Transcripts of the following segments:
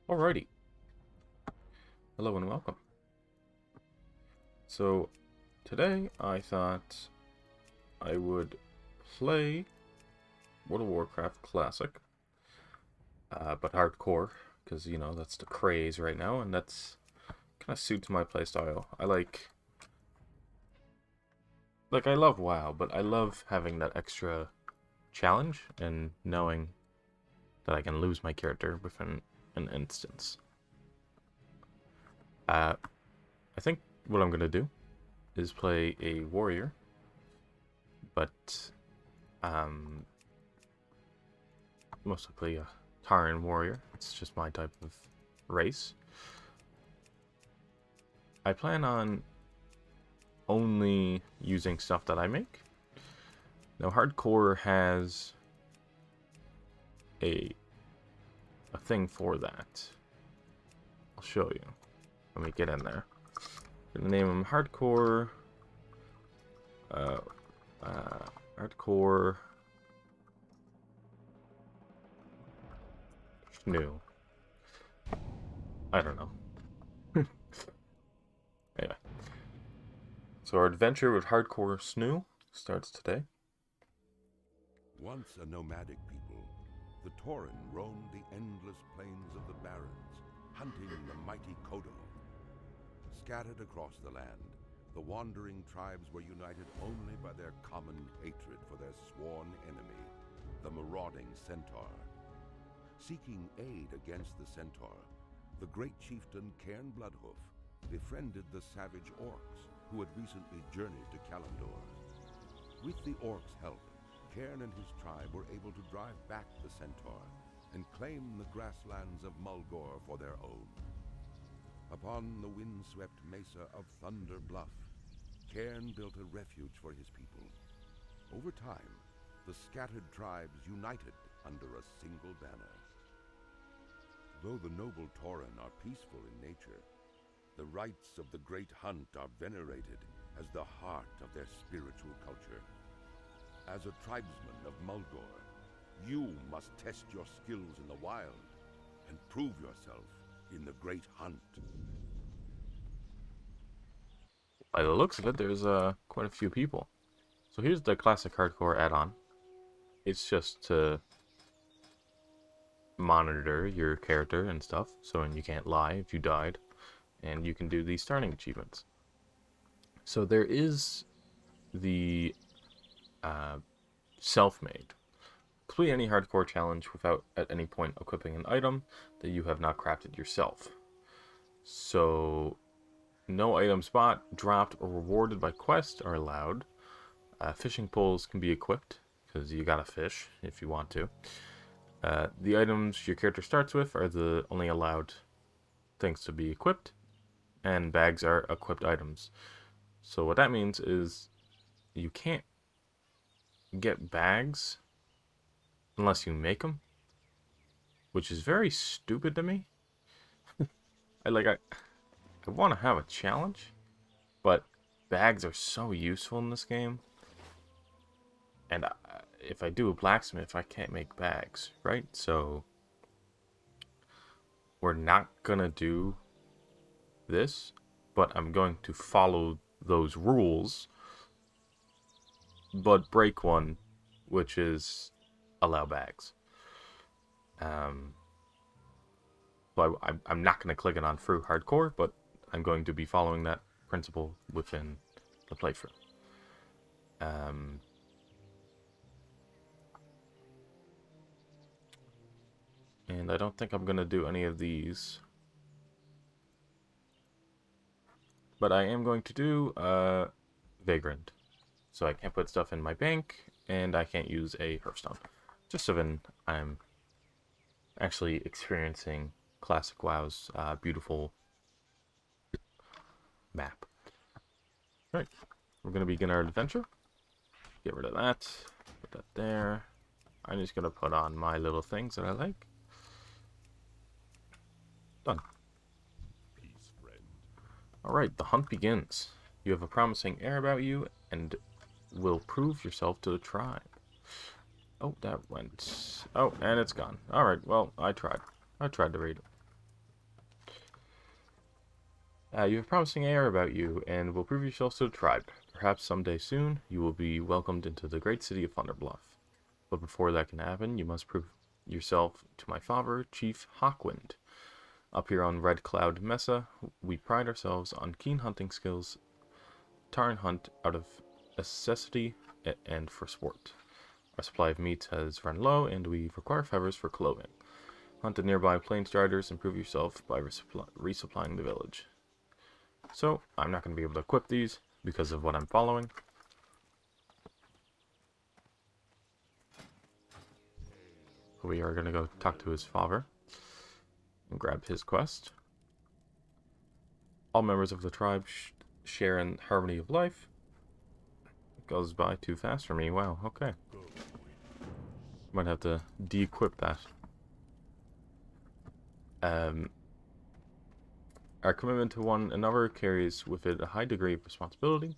Alrighty. Hello and welcome. So, today I thought I would play World of Warcraft Classic, but hardcore, because, you know, that's the craze right now, and that's kind of suits my playstyle. I I love WoW, but I love having that extra challenge and knowing that I can lose my character within an instance. I think what I'm going to do is play a warrior, but most likely a Tauren warrior. It's just my type of race. I plan on only using stuff that I make. Now, hardcore has a thing for that. I'll show you. Let me get in there. I'm gonna name them hardcore. Hardcore. New. I don't know. Anyway. So our adventure with hardcore Snoo starts today. Once a nomadic people, the Tauren roamed the endless plains of the Barrens, hunting the mighty Kodo. Scattered across the land, the wandering tribes were united only by their common hatred for their sworn enemy, the marauding Centaur. Seeking aid against the Centaur, the great chieftain Cairn Bloodhoof befriended the savage orcs who had recently journeyed to Kalimdor. With the orcs' help, Cairn and his tribe were able to drive back the Centaur and claim the grasslands of Mulgore for their own. Upon the windswept mesa of Thunder Bluff, Cairn built a refuge for his people. Over time, the scattered tribes united under a single banner. Though the noble Tauren are peaceful in nature, the rites of the Great Hunt are venerated as the heart of their spiritual culture. As a tribesman of Mulgore, you must test your skills in the wild and prove yourself in the Great Hunt. By the looks of it, there's quite a few people. So here's the classic hardcore add-on. It's just to monitor your character and stuff, so you can't lie if you died, and you can do these starting achievements. So there is the self-made. Complete any hardcore challenge without at any point equipping an item that you have not crafted yourself. So no item spot, dropped, or rewarded by quest are allowed. Fishing poles can be equipped, because you gotta fish if you want to. The items your character starts with are the only allowed things to be equipped, and bags are equipped items. So what that means is you can't get bags unless you make them, which is very stupid to me. I want to have a challenge, but bags are so useful in this game. And if I do a blacksmith, I can't make bags, right? So we're not gonna do this, but I'm going to follow those rules, but break one, which is allow bags. So I'm not going to click it on through hardcore, but I'm going to be following that principle within the playthrough. And I don't think I'm going to do any of these. But I am going to do Vagrant. So I can't put stuff in my bank, and I can't use a Hearthstone. Just so then I'm actually experiencing Classic WoW's beautiful map. Alright, we're going to begin our adventure. Get rid of that. Put that there. I'm just going to put on my little things that I like. Done. Peace, friend. Alright, the hunt begins. You have a promising air about you, and will prove yourself to the tribe. Oh, that went... Oh, and it's gone. Alright, well, I tried. I tried to read it. You have promising air about you, and will prove yourselves to the tribe. Perhaps someday soon, you will be welcomed into the great city of Thunderbluff. But before that can happen, you must prove yourself to my father, Chief Hawkwind. Up here on Red Cloud Mesa, we pride ourselves on keen hunting skills, tar and hunt out of necessity and for sport. Our supply of meat has run low, and we require feathers for clothing. Hunt the nearby plain striders and prove yourself by resupplying the village. So, I'm not going to be able to equip these because of what I'm following. We are going to go talk to his father and grab his quest. All members of the tribe share in harmony of life. It goes by too fast for me. Wow, okay. Might have to de-equip that. Our commitment to one another carries with it a high degree of responsibility.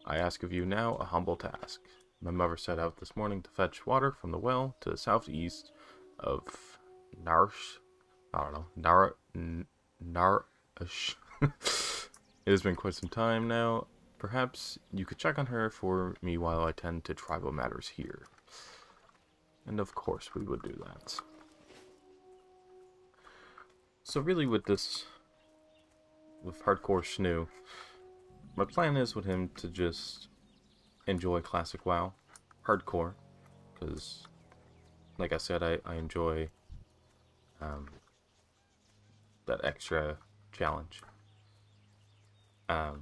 I ask of you now a humble task. My mother set out this morning to fetch water from the well to the southeast of Narsh. I don't know. Narsh. It has been quite some time now. Perhaps you could check on her for me while I tend to tribal matters here. And of course we would do that. So really with Hardcore Schnoo, my plan is with him to just enjoy classic WoW, hardcore, because, like I said, I enjoy that extra challenge. But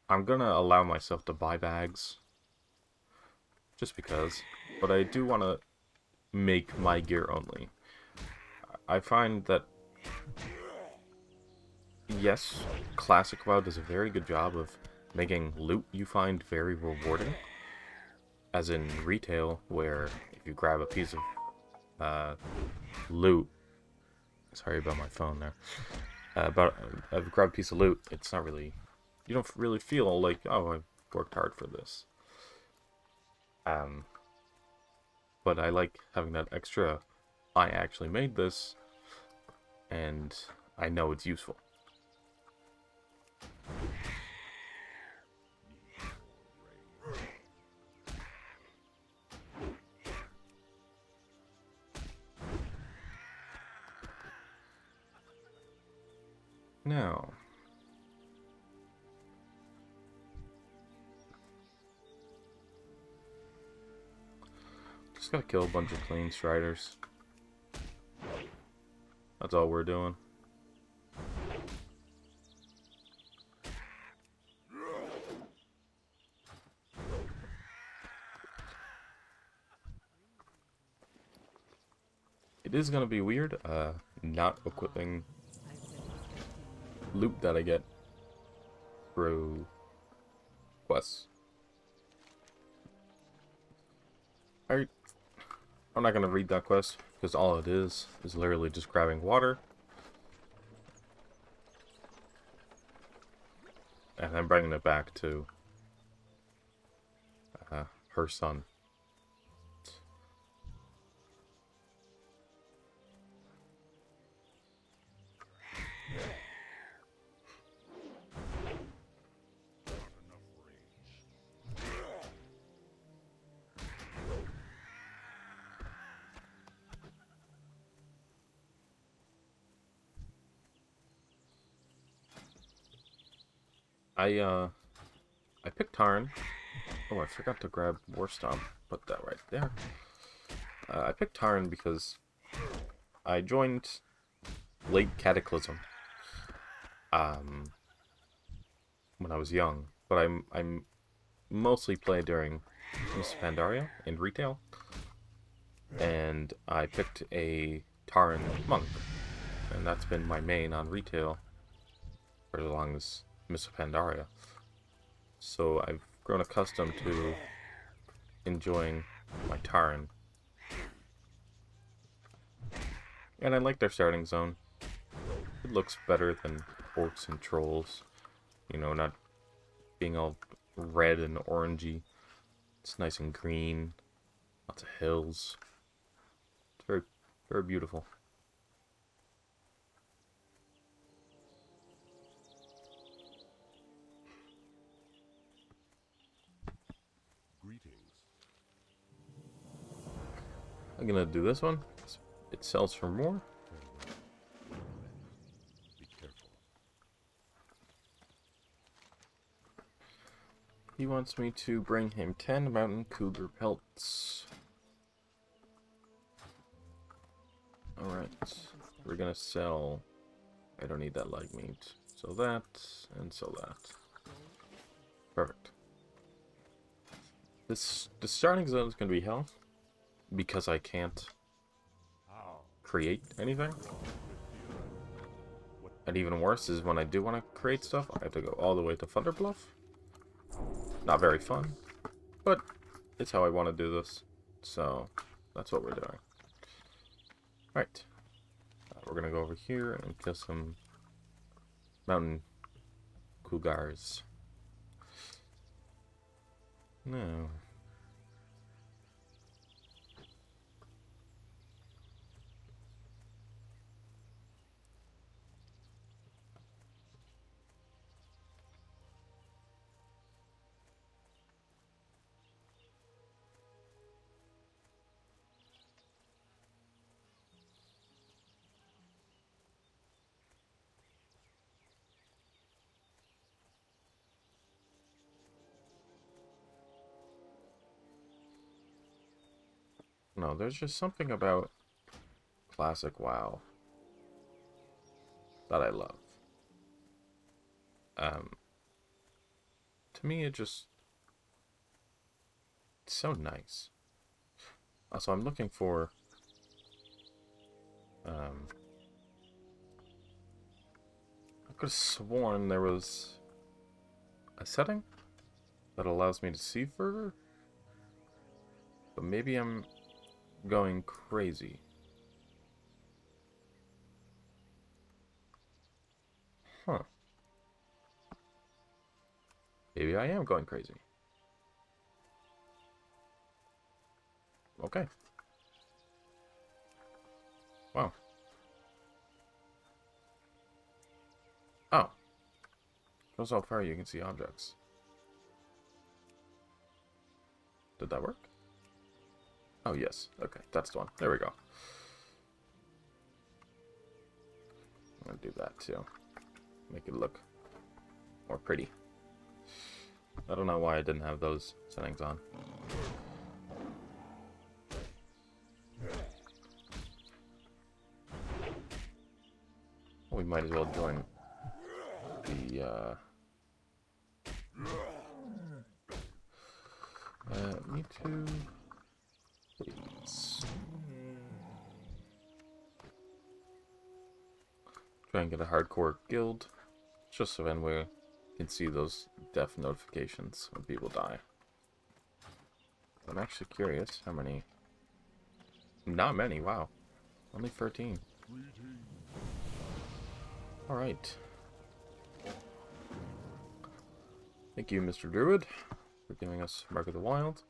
I'm gonna allow myself to buy bags, just because. But I do want to make my gear only. I find that, yes, classic WoW does a very good job of making loot you find very rewarding. As in retail, where if you grab a piece of loot, sorry about my phone there, but if you grab a piece of loot, it's not really, you don't really feel like, oh, I've worked hard for this. But I like having that extra, I actually made this, and I know it's useful. Now, just gotta kill a bunch of clean striders. That's all we're doing. It is gonna be weird, not equipping loot that I get through quests. I'm not gonna read that quest, because all it is literally just grabbing water and then bringing it back to her son. I picked Tarn. Oh, I forgot to grab War Stomp. Put that right there. I picked Tarn because I joined late Cataclysm when I was young, but I'm mostly played during Miss Pandaria in retail, and I picked a Tarn monk, and that's been my main on retail for as long as Miss Pandaria. So I've grown accustomed to enjoying my Tarn. And I like their starting zone. It looks better than orcs and trolls. You know, not being all red and orangey. It's nice and green. Lots of hills. It's very, very beautiful. I'm gonna do this one. It sells for more. Be careful. He wants me to bring him 10 mountain cougar pelts. Alright. We're gonna sell... I don't need that leg meat. So that, and so that. Perfect. The starting zone is gonna be hell. Because I can't create anything. And even worse is when I do want to create stuff, I have to go all the way to Thunderbluff. Not very fun, but it's how I want to do this. So that's what we're doing. Right. We're going to go over here and kill some mountain cougars. No. No, there's just something about classic WoW that I love. To me, it's so nice. Also, I'm looking for I could have sworn there was a setting that allows me to see further, but maybe I'm going crazy. Huh. Maybe I am going crazy. Okay. Wow. Oh. Shows how far you can see objects. Did that work? Oh, yes. Okay, that's the one. There we go. I'm gonna do that too. Make it look more pretty. I don't know why I didn't have those settings on. We might as well join the, me too, please. Try and get a hardcore guild, just so then we can see those death notifications when people die. I'm actually curious how many. Not many, wow. Only 13. Alright. Thank you, Mr. Druid, for giving us Mark of the Wild.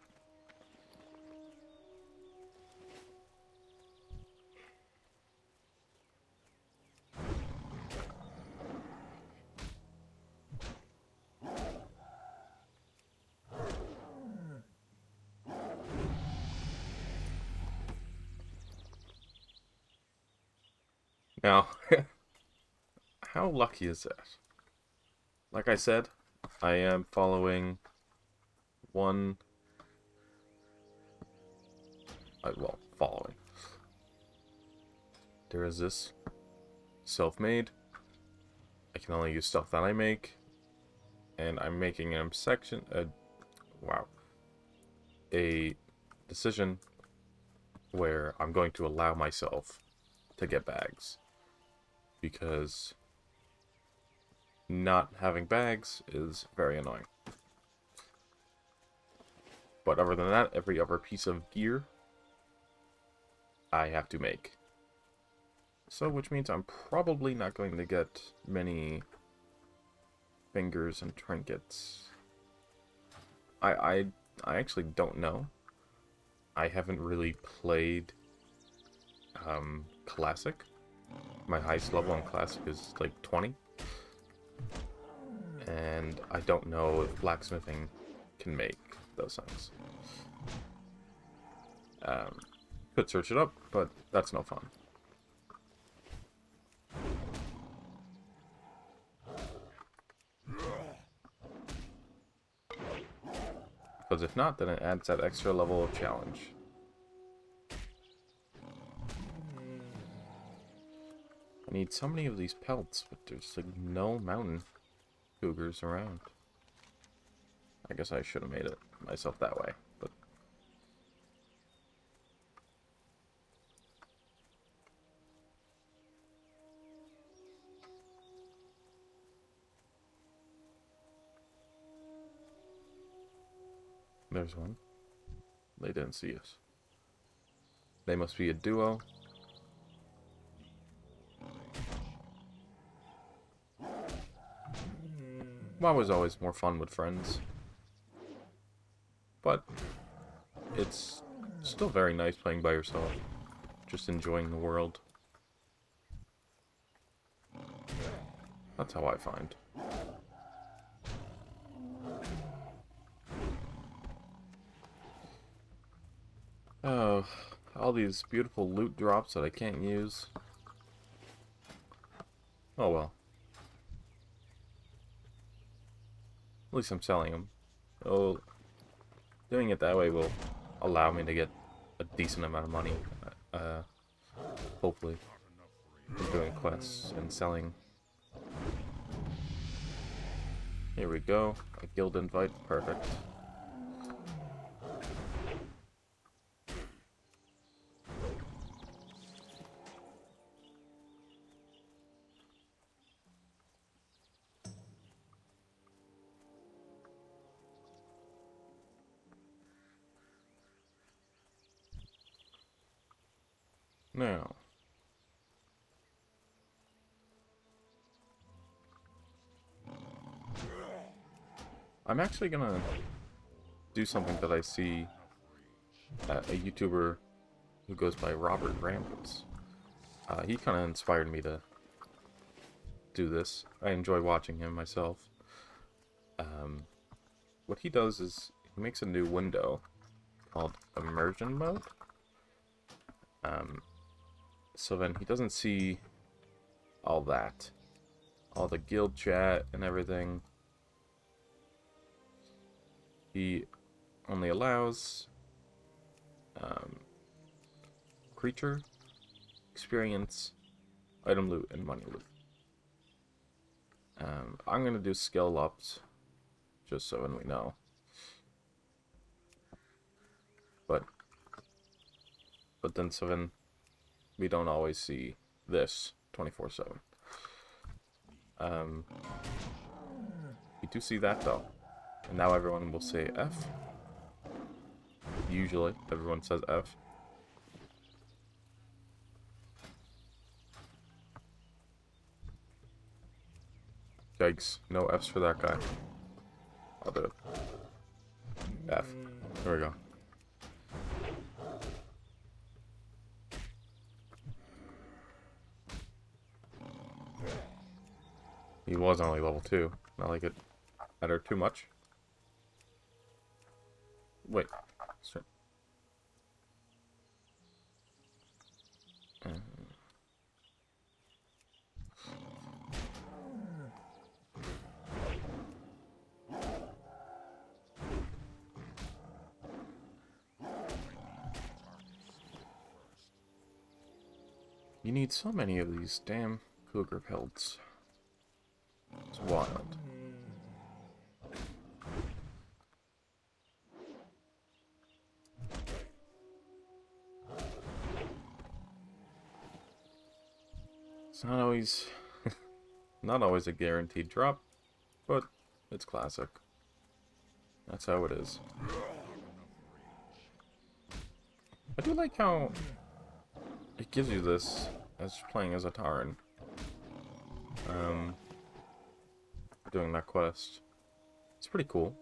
Now, how lucky is that? Like I said, I am following one... well, following. There is this self-made. I can only use stuff that I make. And I'm making a decision where I'm going to allow myself to get bags. Because not having bags is very annoying. But other than that, every other piece of gear I have to make. So, which means I'm probably not going to get many fingers and trinkets. I actually don't know. I haven't really played Classic. My highest level on Classic is like 20. And I don't know if blacksmithing can make those things. Could search it up, but that's no fun. Because if not, then it adds that extra level of challenge. I need so many of these pelts, but there's like no mountain cougars around. I guess I should have made it myself that way, but there's one. They didn't see us. They must be a duo. WoW is always more fun with friends. But it's still very nice playing by yourself. Just enjoying the world. That's how I find. Oh, all these beautiful loot drops that I can't use. Oh well. At least I'm selling them. Oh, doing it that way will allow me to get a decent amount of money. Hopefully. From doing quests and selling. Here we go. A guild invite. Perfect. Now, I'm actually gonna do something that I see a YouTuber who goes by Robert Rambles. He kind of inspired me to do this. I enjoy watching him myself. What he does is he makes a new window called immersion mode. So then he doesn't see all that. All the guild chat and everything. He only allows creature, experience, item loot, and money loot. I'm going to do skill ups, just so when we know. But then so then we don't always see this 24/7. We do see that though. And now everyone will say F. Usually, everyone says F. Yikes, no F's for that guy. I'll do it. F. There we go. He was only level 2. Not like it mattered too much. Wait. Sorry. You need so many of these damn cougar pelts. It's wild. It's not always not always a guaranteed drop, but it's classic. That's how it is. I do like how it gives you this as playing as a Tauren. Doing that quest. It's pretty cool.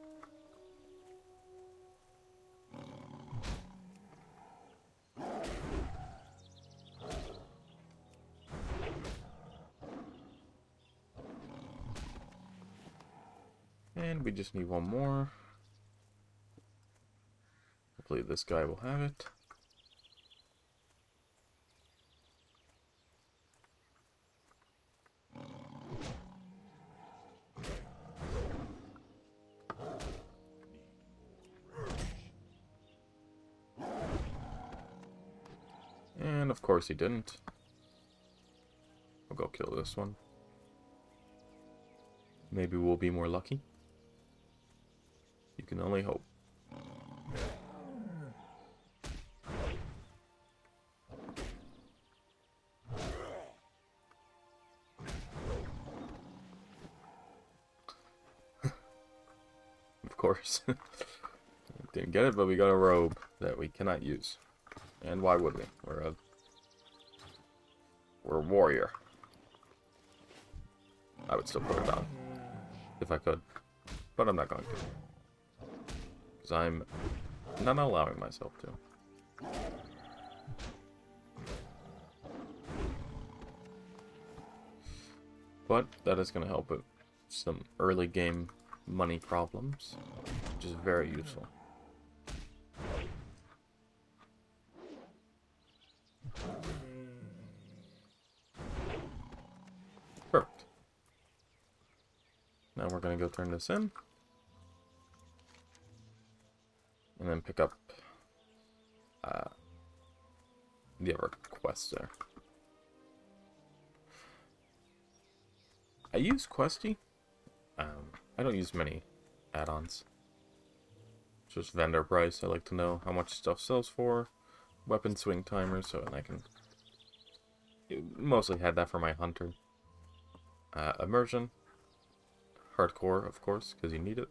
And we just need one more. Hopefully this guy will have it. And of course he didn't. We'll go kill this one. Maybe we'll be more lucky. You can only hope. Of course. Didn't get it, but we got a robe that we cannot use. And why would we? We're a warrior. I would still put it on if I could, but I'm not going to, because I'm not allowing myself to. But that is going to help with some early game money problems, which is very useful. Perfect. Now we're going to go turn this in. And then pick up the other quests there. I use Questy. I don't use many add-ons. Just vendor price. I like to know how much stuff sells for. Weapon swing timers, so I can... Mostly had that for my hunter. Immersion. Hardcore, of course, because you need it.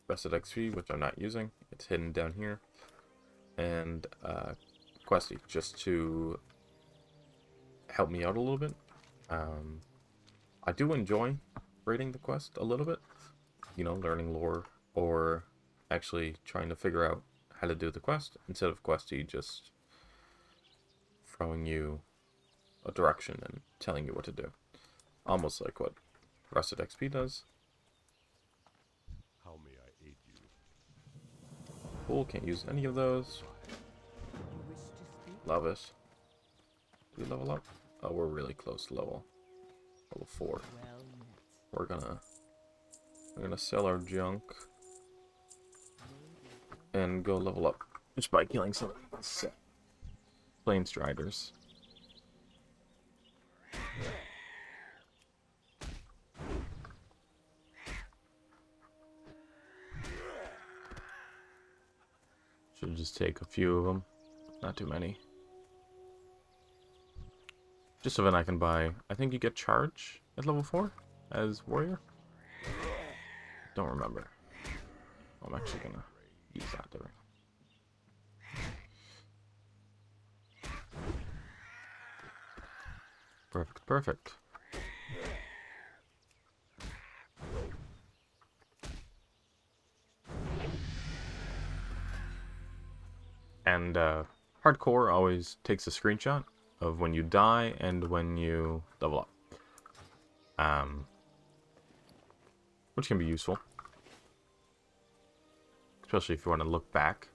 Rested XP, which I'm not using. It's hidden down here. And Questy, just to help me out a little bit. I do enjoy raiding the quest a little bit. You know, learning lore, or actually trying to figure out how to do the quest, instead of Questy just throwing you a direction and telling you what to do. Almost like what Rested XP does. How may I aid you? Cool, can't use any of those. Love it. Do we level up? Oh, we're really close to level 4. We're gonna sell our junk and go level up just by killing some of these plane striders. Should just take a few of them, not too many. Just so then I can buy. I think you get charge at level 4 as warrior. Don't remember. I'm actually gonna use that there. Perfect, perfect. And hardcore always takes a screenshot of when you die and when you level up. Which can be useful. Especially if you want to look back.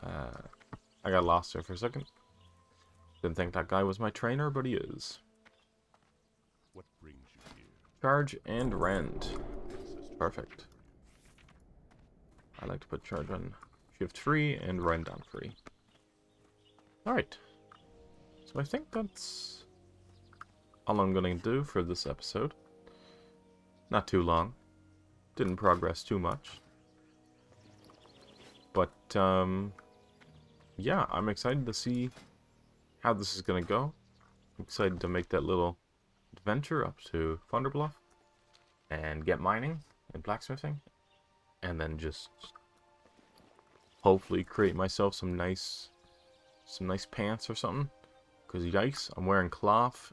I got lost there for a second. Didn't think that guy was my trainer, but he is. What brings you here? Charge and rend. Perfect. I like to put charge on shift free and rend on free. Alright. So I think that's all I'm going to do for this episode. Not too long. Didn't progress too much. But, yeah, I'm excited to see how this is going to go. I'm excited to make that little adventure up to Thunderbluff and get mining and blacksmithing. And then just hopefully create myself some nice pants or something. Because yikes, I'm wearing cloth.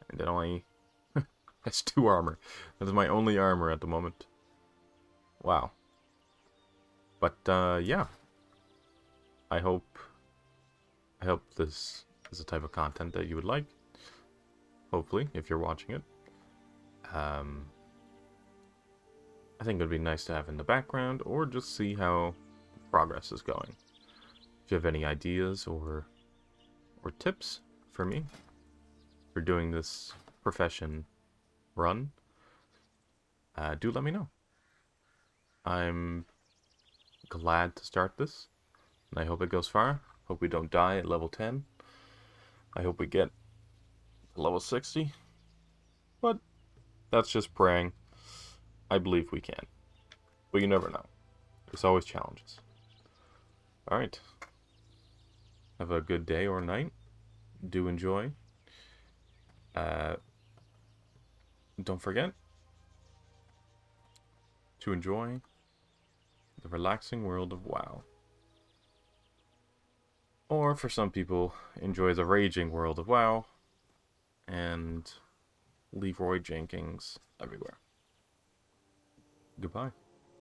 And it only has 2 armor. That is my only armor at the moment. Wow. But yeah. I hope this is the type of content that you would like. Hopefully, if you're watching it. I think it would be nice to have in the background, or just see how progress is going. If you have any ideas or tips for me for doing this profession run, do let me know. I'm glad to start this. And I hope it goes far. Hope we don't die at level 10. I hope we get level 60. But that's just praying. I believe we can. But you never know. There's always challenges. Alright. Have a good day or night. Do enjoy. Don't forget to enjoy the relaxing world of WoW. Or for some people, enjoy the raging world of WoW and Leroy Jenkins everywhere. Goodbye.